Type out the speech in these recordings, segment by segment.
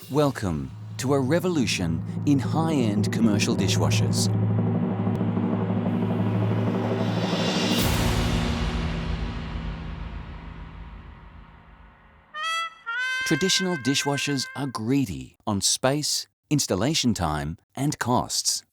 Welcome to a revolution in high-end commercial dishwashers. Traditional dishwashers are greedy on space, installation time, and costs.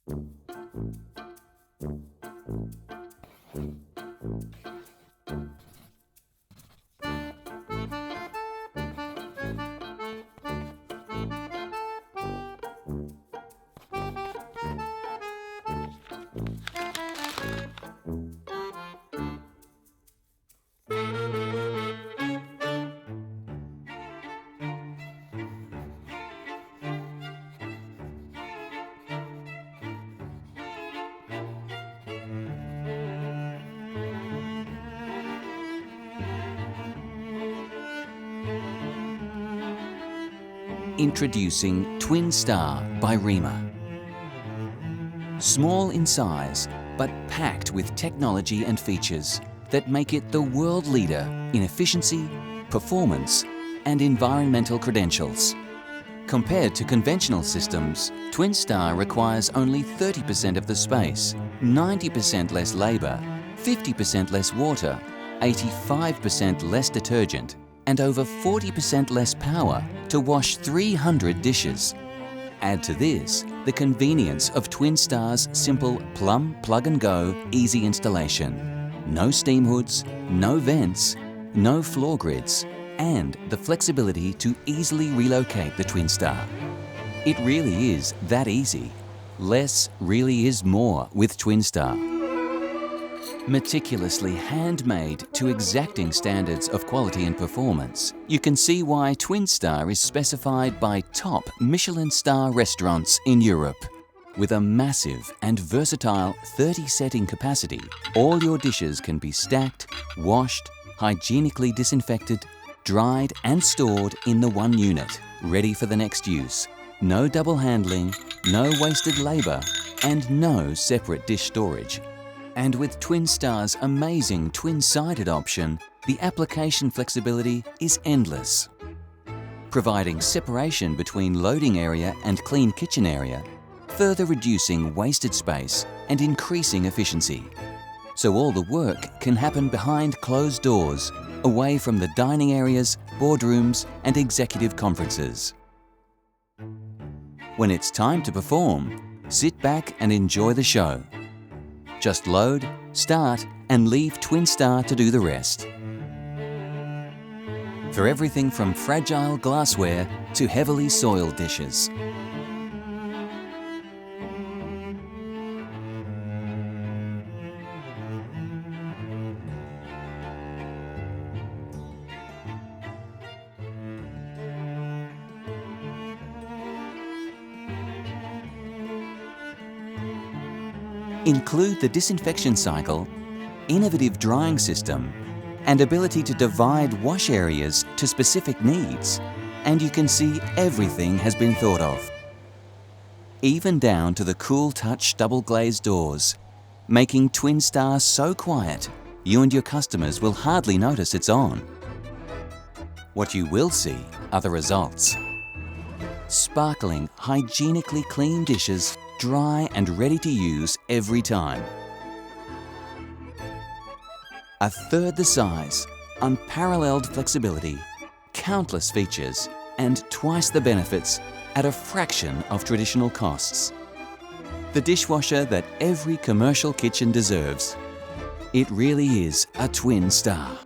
Introducing Twin Star by Rhima. Small in size, but packed with technology and features that make it the world leader in efficiency, performance, and environmental credentials. Compared to conventional systems, Twin Star requires only 30% of the space, 90% less labour, 50% less water, 85% less detergent, and over 40% less power to wash 300 dishes. Add to this the convenience of Twin Star's simple plug-and-go easy installation. No steam hoods, no vents, no floor grids, and the flexibility to easily relocate the Twin Star. It really is that easy. Less really is more with Twin Star. Meticulously handmade to exacting standards of quality and performance, you can see why Twin Star is specified by top Michelin star restaurants in Europe. With a massive and versatile 30-setting capacity, all your dishes can be stacked, washed, hygienically disinfected, dried and stored in the one unit, ready for the next use. No double handling, no wasted labour, and no separate dish storage. And with Twin Star's amazing twin-sided option, the application flexibility is endless. Providing separation between loading area and clean kitchen area, further reducing wasted space and increasing efficiency. So all the work can happen behind closed doors, away from the dining areas, boardrooms, and executive conferences. When it's time to perform, sit back and enjoy the show. Just load, start, and leave Twin Star to do the rest. For everything from fragile glassware to heavily soiled dishes. Include the disinfection cycle, innovative drying system, and ability to divide wash areas to specific needs, and you can see everything has been thought of. Even down to the cool touch double glazed doors, making Twin Star so quiet, you and your customers will hardly notice it's on. What you will see are the results. Sparkling, hygienically clean dishes, dry and ready to use every time. A third the size, unparalleled flexibility, countless features, and twice the benefits at a fraction of traditional costs. The dishwasher that every commercial kitchen deserves. It really is a Twin Star.